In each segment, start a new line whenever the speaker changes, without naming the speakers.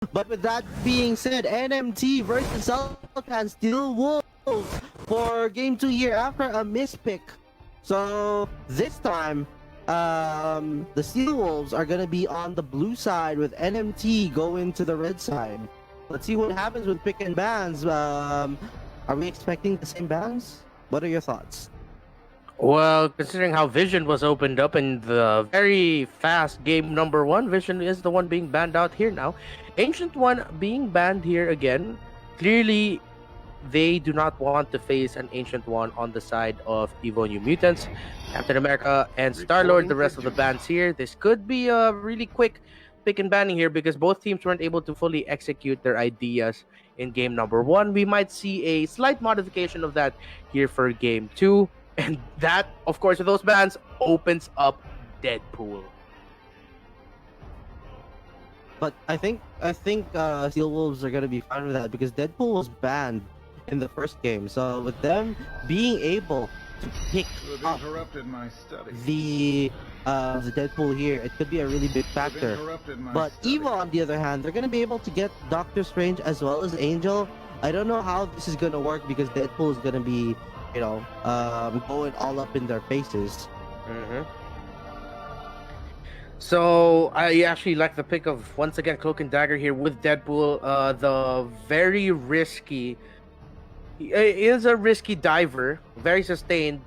But with that being said, NMT versus XELTRAN STEELWOLVES for Game 2 here after a mispick. So this time, the Steelwolves are going to be on the blue side with NMT going to the red side. Let's see what happens with pick and bans. Are we expecting the same bans? What are your thoughts?
Well, considering how Vision was opened up in the very fast game number 1, Vision is the one being banned out here now. Ancient One being banned here again. Clearly, they do not want to face an Ancient One on the side of EVO New Mutants. Captain America and Star-Lord, the rest of the bans here. This could be a really quick pick and banning here because both teams weren't able to fully execute their ideas in game number 1. We might see a slight modification of that here for game 2. And that, of course, with those bans, opens up Deadpool.
But I think Steelwolves are gonna be fine with that because Deadpool was banned in the first game. So with them being able to pick up the Deadpool here, it could be a really big factor. But EVO, on the other hand, they're gonna be able to get Doctor Strange as well as Angel. I don't know how this is gonna work because Deadpool is gonna be, you know, going all up in their faces.
So I actually like the pick of, once again, Cloak and Dagger here with Deadpool. The very risky, he is a risky diver, very sustained,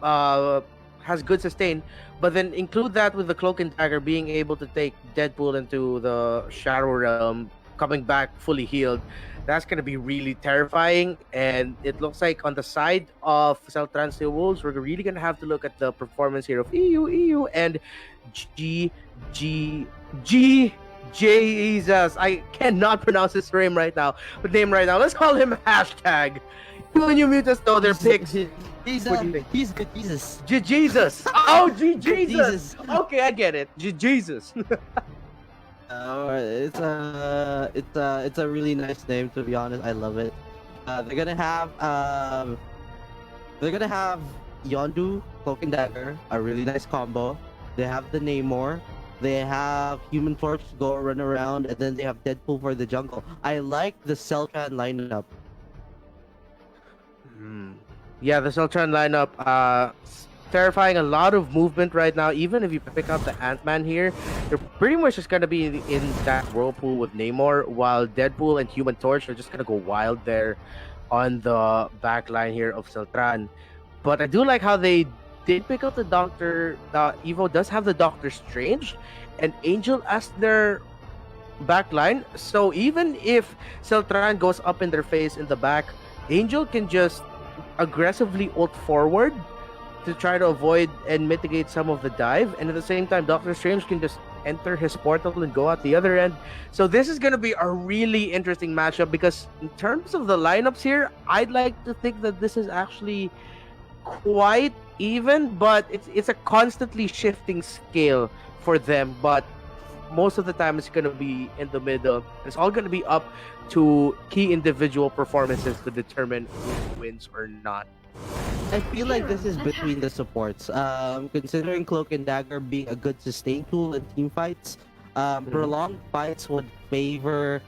has good sustain, but then include that with the Cloak and Dagger being able to take Deadpool into the Shadow Realm, coming back fully healed. That's going to be really terrifying, and it looks like on the side of XELTRAN STEELWOLVES, we're really going to have to look at the performance here of EU, and Jesus. I cannot pronounce his name right now. Let's call him hashtag. When you mute us, though, their picks.
He's good Jesus.
Jesus. Oh, Jesus. Okay, I get it. Jesus.
It's a really nice name, to be honest. I love it. They're gonna have Yondu, Cloak and Dagger, a really nice combo. They have the Namor. They have Human Torch to go run around, and then they have Deadpool for the jungle. I like the XELTRAN lineup.
Yeah, the XELTRAN lineup, terrifying. A lot of movement right now. Even if you pick up the Ant-Man here, they're pretty much just gonna be in that whirlpool with Namor, while Deadpool and Human Torch are just gonna go wild there on the back line here of XELTRAN. But I do like how they did pick up the Doctor. EVO does have the Doctor Strange and Angel as their back line. So even if XELTRAN goes up in their face in the back, Angel can just aggressively ult forward to try to avoid and mitigate some of the dive, and at the same time Doctor Strange can just enter his portal and go out the other end. So this is going to be a really interesting matchup because in terms of the lineups here, I'd like to think that this is actually quite even, but it's a constantly shifting scale for them, but most of the time it's going to be in the middle. It's all going to be up to key individual performances to determine who wins or not.
I feel like this is between the supports. Considering Cloak and Dagger being a good sustain tool in team fights, prolonged fights would favor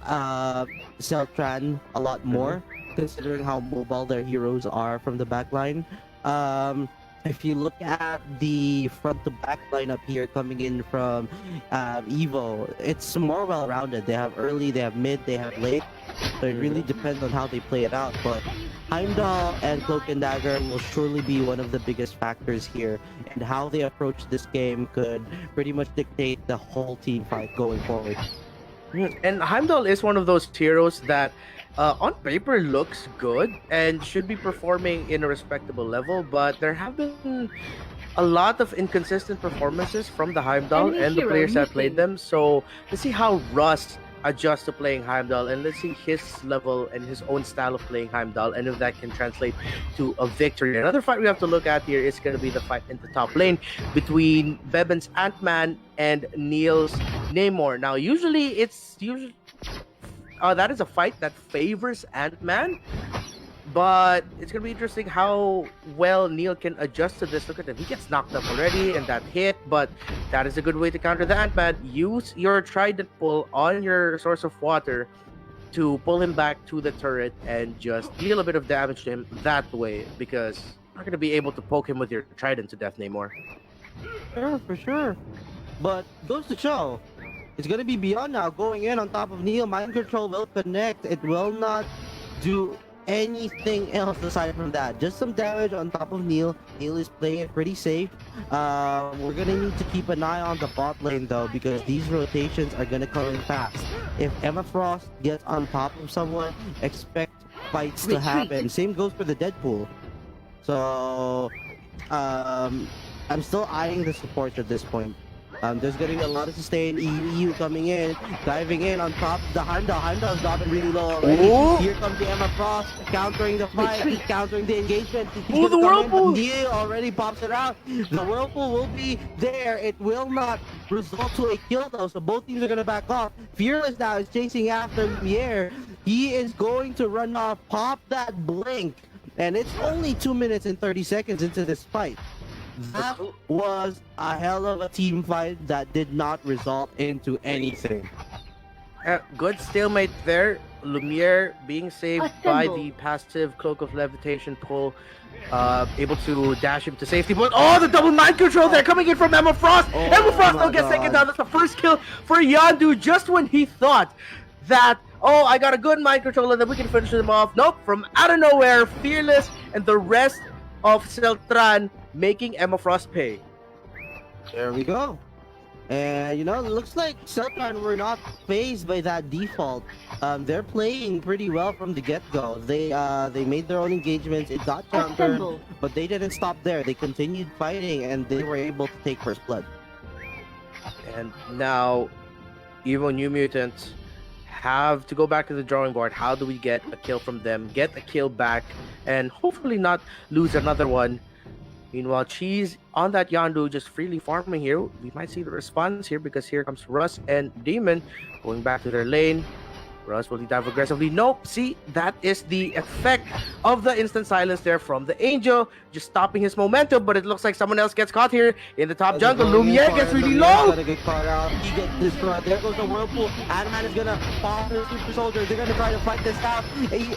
XELTRAN a lot more, considering how mobile their heroes are from the backline. If you look at the front to back lineup here coming in from EVO, it's more well-rounded. They have early, they have mid, they have late. So it really depends on how they play it out. But Heimdall and Cloak and Dagger will surely be one of the biggest factors here. And how they approach this game could pretty much dictate the whole team fight going forward.
And Heimdall is one of those heroes that on paper looks good and should be performing in a respectable level, but there have been a lot of inconsistent performances from the Heimdall and the players that played them. So let's see how Russ adjusts to playing Heimdall, and let's see his level and his own style of playing Heimdall, and if that can translate to a victory. Another fight we have to look at here is going to be the fight in the top lane between Beben's Ant-Man and Neil's Namor. Now, that is a fight that favors Ant-Man, but it's gonna be interesting how well Neil can adjust to this. Look at him; he gets knocked up already, and that hit. But that is a good way to counter the Ant-Man. Use your trident pull on your source of water to pull him back to the turret and just deal a bit of damage to him that way, because you're not gonna be able to poke him with your trident to death, Namor.
Sure, for sure. But goes to show, it's gonna be beyond now. Going in on top of Neil, mind control will connect. It will not do anything else aside from that. Just some damage on top of Neil. Neil is playing it pretty safe. We're gonna need to keep an eye on the bot lane though, because these rotations are gonna come in fast. If Emma Frost gets on top of someone, expect fights to happen. Same goes for the Deadpool. So, I'm still eyeing the supports at this point. There's getting a lot of sustain. EU coming in, diving in on top of the Heimdall. Heimdall's dropping really low already.
Ooh.
Here comes the Emma Frost, countering the fight, countering the engagement. He's
Ooh, the
gonna come in,
Whirlpool!
but Neil already pops it out. The Whirlpool will be there. It will not result to a kill though, so both teams are gonna back off. Fearless now is chasing after Lumiere. He is going to run off, pop that blink, and it's only 2 minutes and 30 seconds into this fight. That was a hell of a team fight that did not result into anything.
Good stalemate there. Lumiere being saved by the passive Cloak of Levitation pull. Able to dash him to safety. But oh, the double mind control there coming in from Emma Frost. Emma Frost will get taken down. That's the first kill for Yondu just when he thought that, oh, I got a good mind control and then we can finish him off. Nope, from out of nowhere, Fearless and the rest of XELTRAN making Emma Frost pay.
There we go. And you know, it looks like XELTRAN were not phased by that default. They're playing pretty well from the get-go. They made their own engagements. It got countered, but they didn't stop there. They continued fighting, and they were able to take first blood.
And now, EVO New Mutants have to go back to the drawing board. How do we get a kill from them, get a kill back, and hopefully not lose another one? Meanwhile, Cheese on that Yondu just freely farming here. We might see the response here because here comes Russ and Demon going back to their lane. Russ will dive aggressively. Nope. See, that is the effect of the instant silence there from the Angel, just stopping his momentum. But it looks like someone else gets caught here in the top jungle. Lumiere gets really low.
Gonna get caught out. He gets destroyed. There goes the Whirlpool. Ant-Man is gonna fall to the Super Soldier. They're gonna try to fight this out.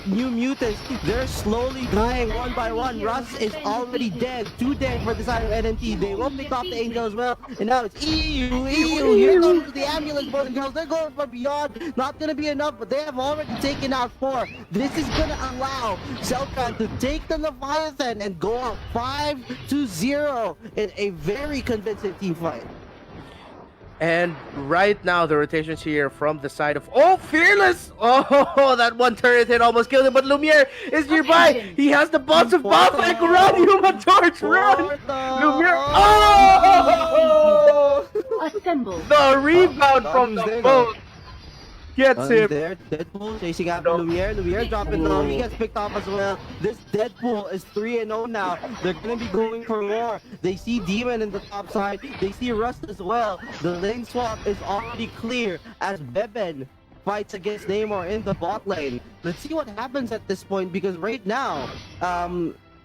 New Mutants, they're slowly dying one by one. Russ is already dead. 2 dead for the side of NMT. They will pick off the Angel as well. And now it's EU. Here comes the ambulance, boys and girls. They're going for beyond. Not gonna be enough, but they have already taken out 4. This is gonna allow XELTRAN to take the Leviathan and go up 5-0 in a very convincing team fight.
And right now, the rotations here from the side of... Oh, Fearless! Oh, that one turret hit almost killed him, but Lumiere is nearby. He has the bots of Baltic. Run, Human Torch, run! Lumiere... Oh!
Assemble.
The rebound from the boat gets him.
There, Deadpool chasing after Lumiere. Lumiere dropping low. He gets picked off as well. This Deadpool is 3-0 now. They're gonna be going for more. They see Demon in the top side. They see Rust as well. The lane swap is already clear as Beben fights against Namor in the bot lane. Let's see what happens at this point, because right now,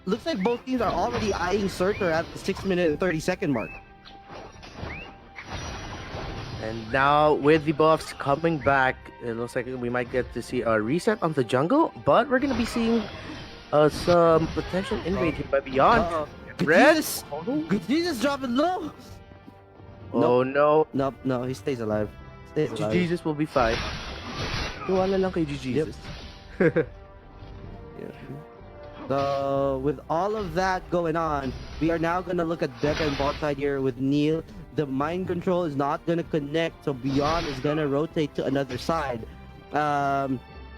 looks like both teams are already eyeing Surtur at the 6-minute and 30-second mark.
And now with the buffs coming back, it looks like we might get to see a reset on the jungle, but we're going to be seeing some potential invade here by Beyond. Red?
Good Jesus dropping low.
Oh no.
Nope, no, he stays alive. Stays alive.
Jesus will be fine. Tuwala lang kay Jesus.
Yeah. So with all of that going on, we are now gonna look at Becca and bot side here with Neil. The mind control is not gonna connect, so Beyond is gonna rotate to another side.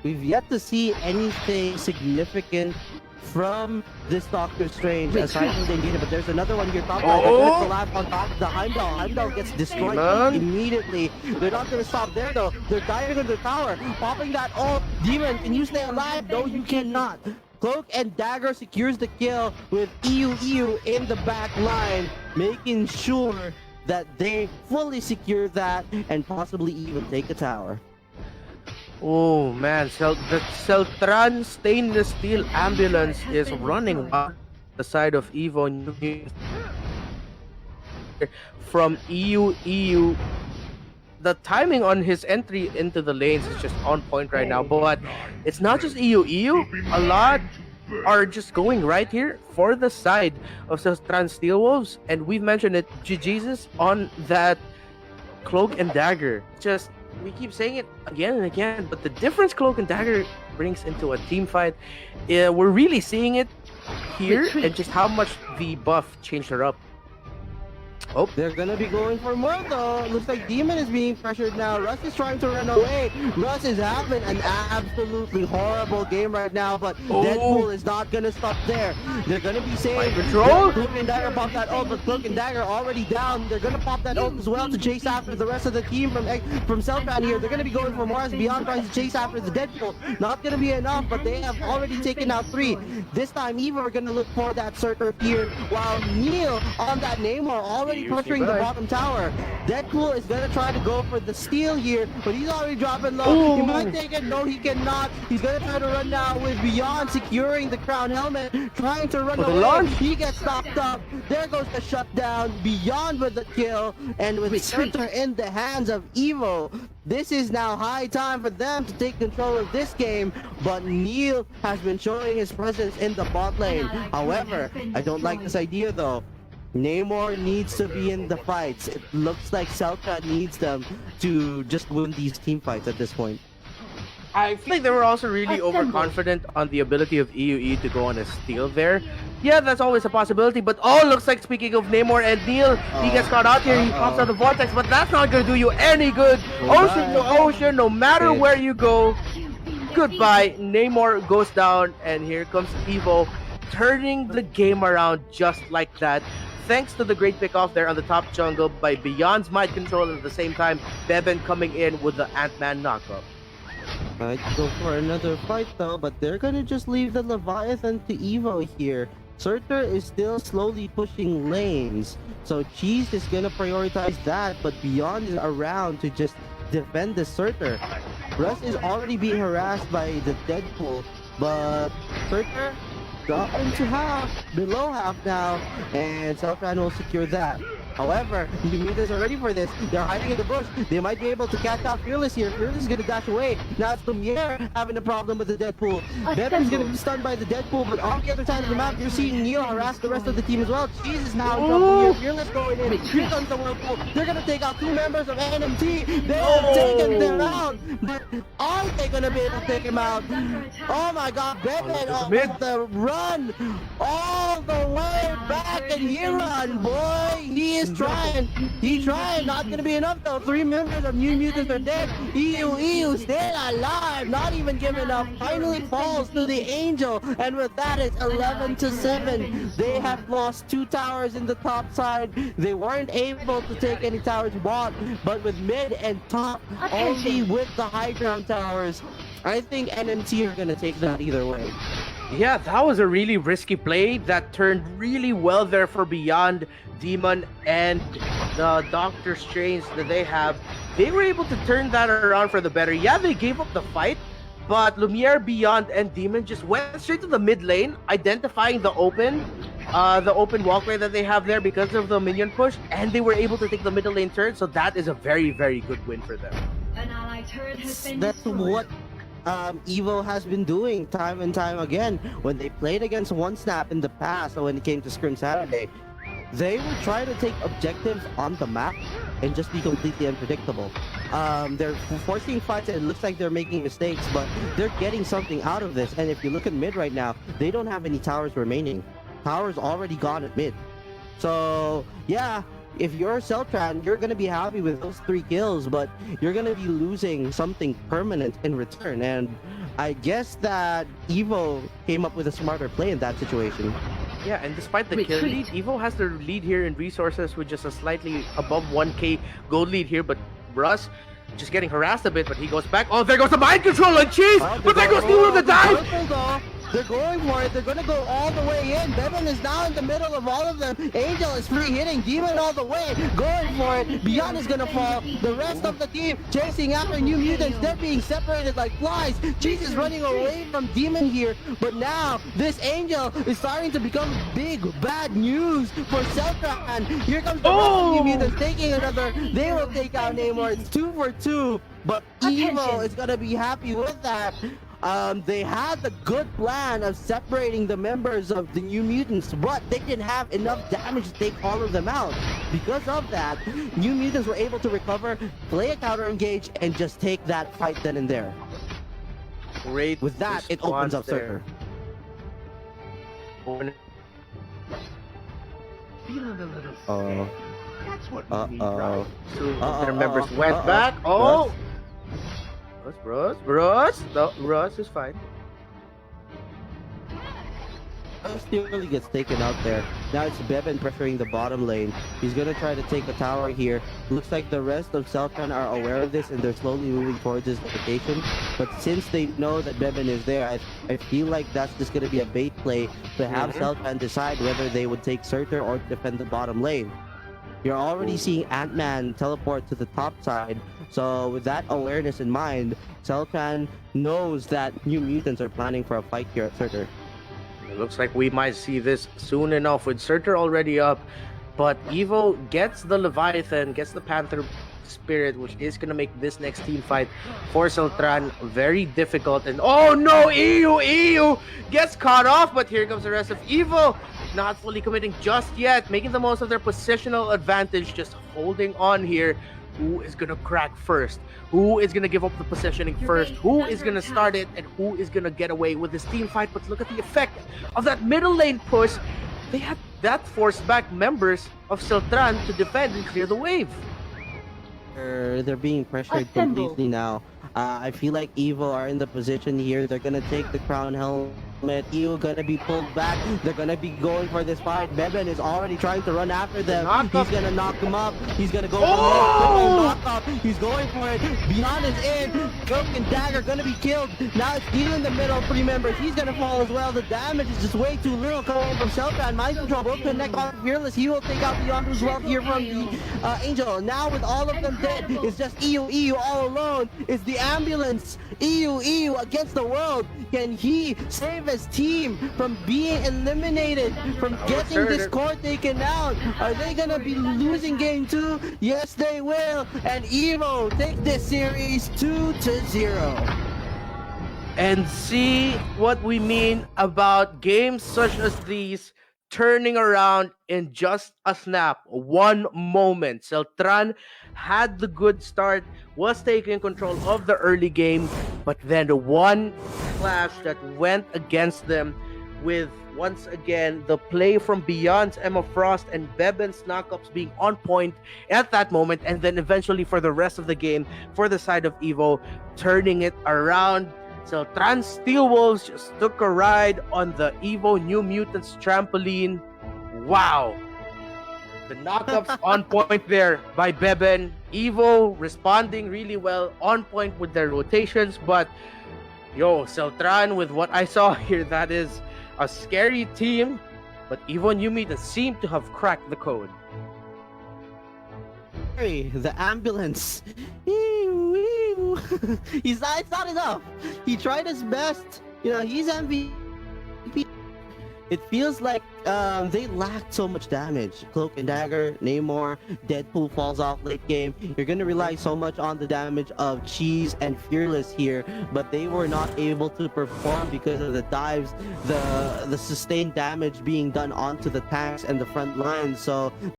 We've yet to see anything significant from this Doctor Strange aside from the engagement, but there's another one here top right. They're gonna collapse on top of the Heimdall. Heimdall gets destroyed immediately. They're not gonna stop there though. They're diving into the tower, popping that ult. Demon, can you stay alive? No, you cannot. Cloak and Dagger secures the kill with EU in the back line, making sure that they fully secure that and possibly even take the tower.
Oh man, the XELTRAN stainless steel ambulance is running on the side of EVO from EU. The timing on his entry into the lanes is just on point right now. But it's not just EU. A lot are just going right here for the side of XELTRAN Steelwolves, and we've mentioned it. Jesus on that cloak and dagger. Just we keep saying it again and again, but the difference cloak and dagger brings into a team fight, we're really seeing it here, and just how much the buff changed her up.
Oh, they're gonna be going for more though. Looks like Demon is being pressured now. Russ is trying to run away. Russ is having an absolutely horrible game right now, but Deadpool is not gonna stop there. They're gonna be saved.
Control.
Cloak and Dagger pop that ult, but Cloak and Dagger already down. They're gonna pop that ult as well to chase after the rest of the team from XELTRAN here. They're gonna be going for more as Beyond tries to chase after the Deadpool. Not gonna be enough, but they have already taken out 3. This time, EVO are gonna look for that Surtur here, while Neil on that Namor already pressuring the bottom tower. Deadpool is gonna try to go for the steal here, but he's already dropping low. He might take it. No, he cannot. He's gonna try to run now with Beyond securing the crown helmet, trying to run away. He gets stopped up. There goes the shutdown. Beyond with the kill, and with Surtur in the hands of EVO. This is now high time for them to take control of this game, but Neil has been showing his presence in the bot lane. However, I don't like this idea though. Namor needs to be in the fights. It looks like XELTRAN needs them to just win these team fights at this point.
I feel like they were also really overconfident on the ability of EUE to go on a steal there. Yeah, that's always a possibility, but looks like, speaking of Namor and Neil, he gets caught out here, he pops out the vortex, but that's not gonna do you any good. Ocean to ocean, no matter where you go, goodbye. Namor goes down, and here comes EVO, turning the game around just like that. Thanks to the great pick off there on the top jungle by Beyond's Might Control, at the same time, Beben coming in with the Ant-Man knockup.
Might go for another fight though, but they're gonna just leave the Leviathan to EVO here. Surtur is still slowly pushing lanes, so Cheese is gonna prioritize that, but Beyond is around to just defend the Surtur. Russ is already being harassed by the Deadpool, but Surtur drop into half, below half now, and XELTRAN will secure that. However, the Mutants are ready for this. They're hiding in the bush. They might be able to catch out Fearless here. Fearless is going to dash away. Now it's Lumiere having a problem with the Deadpool. Beben's going to be stunned by the Deadpool, but on the other side of the map, you're seeing Neil harass the rest of the team as well. Cheese is now jumping here. Fearless going in. Here comes the Whirlpool. They're going to take out 2 members of NMT. They have taken them out, but are they going to be able to take him out? Oh my god, Beben with the run all the way back, and he run, boy. He is trying. He's trying. Not gonna be enough though. 3 members of New Mutants are dead. EU still alive. Not even giving up. Finally falls to the Angel, and with that it's 11-7. They have lost 2 towers in the top side. They weren't able to take any towers bot, but with mid and top only with the high ground towers. I think NMT are gonna take that either way.
Yeah, that was a really risky play that turned really well there for Beyond, Demon, and the Doctor Strange that they have. They were able to turn that around for the better. Yeah, they gave up the fight, but Lumiere, Beyond, and Demon just went straight to the mid lane, identifying the open walkway that they have there because of the minion push, and they were able to take the middle lane turn, so that is a very, very good win for them.
That's what EVO has been doing time and time again. When they played against One Snap in the past, or when it came to Scrim Saturday, they would try to take objectives on the map and just be completely unpredictable. They're forcing fights, and it looks like they're making mistakes, but they're getting something out of this. And if you look at mid right now, they don't have any towers remaining. Towers already gone at mid. So yeah, if you're XELTRAN, you're gonna be happy with those 3 kills, but you're gonna be losing something permanent in return. And I guess that EVO came up with a smarter play in that situation.
Yeah, and despite the kill lead, EVO has the lead here in resources with just a slightly above 1k gold lead here, but Russ just getting harassed a bit, but he goes back. Oh, there goes the mind control on Cheese! But there goes Neil with the dive!
They're going for it. They're going to go all the way in. Bevan is now in the middle of all of them. Angel is free hitting. Demon all the way. Going for it. Beyond is going to fall. The rest of the team chasing after New Mutants. They're being separated like flies. Cheese is running away from Demon here. But now, this Angel is starting to become big, bad news for XELTRAN. Here comes the rest of New Mutants taking another. They will take out Namor. It's 2 for 2. But EVO is going to be happy with that. They had the good plan of separating the members of the New Mutants, but they didn't have enough damage to take all of them out. Because of that, New Mutants were able to recover, play a counter engage, and just take that fight then and there.
Great.
With that, it opens up Surtur.
Feeling a little
Oh.
That's what we need, right?
So the members went back. Oh! Russ. No, Russ is fine.
Still really gets taken out there. Now it's Bevan pressuring the bottom lane. He's gonna try to take a tower here. Looks like the rest of XELTRAN are aware of this and they're slowly moving towards his location. But since they know that Bevan is there, I feel like that's just gonna be a bait play to have XELTRAN decide whether they would take Surtur or defend the bottom lane. You're already seeing Ant-Man teleport to the top side, so with that awareness in mind, XELTRAN knows that New Mutants are planning for a fight here at Surtur.
It looks like we might see this soon enough with Surtur already up, but EVO gets the Leviathan, gets the Panther Spirit, which is going to make this next team fight for XELTRAN very difficult. And oh no, EU gets caught off, but here comes the rest of EVO. Not fully committing just yet, making the most of their positional advantage, just holding on here. Who is going to crack first? Who is going to give up the positioning first? Who is going to start it? And who is going to get away with this team fight? But look at the effect of that middle lane push. They had that forced back members of XELTRAN to defend and clear the wave.
They're being pressured completely now. I feel like EVO are in the position here. They're going to take the crown helmet. EU gonna be pulled back. They're gonna be going for this fight. Bevan is already trying to run after them. He's gonna knock him up. He's gonna go for the knock up. He's going for it. Beyond is in. Cloak and Dagger gonna be killed. Now it's Deal in the middle. 3 members. He's gonna fall as well. The damage is just way too little coming from XELTRAN. Mind control will connect on Fearless. He will take out the Yondu as well here from the Angel. Now with all of them dead, it's just EU all alone. It's the ambulance. EU against the world. Can he save his team from being eliminated, from getting this core taken out? Are they gonna be losing game 2? Yes, they will. And EVO take this series 2-0.
And see what we mean about games such as these turning around in just a snap, one moment. XELTRAN had the good start, was taking control of the early game, but then the one clash that went against them with, once again, the play from Beyond's Emma Frost and Beben's knockups being on point at that moment, and then eventually for the rest of the game, for the side of EVO, turning it around. XELTRAN Steelwolves just took a ride on the EVO New Mutants trampoline. Wow! The knockups on point there by Beben. EVO responding really well, on point with their rotations, but XELTRAN, with what I saw here, that is a scary team, but EVO New Mutants seem to have cracked the code.
The ambulance. It's not enough. He tried his best. He's MVP. It feels like they lacked so much damage. Cloak and Dagger, Namor, Deadpool falls off late game. You're gonna rely so much on the damage of Cheese and Fearless here, but they were not able to perform because of the dives, the sustained damage being done onto the tanks and the front lines. So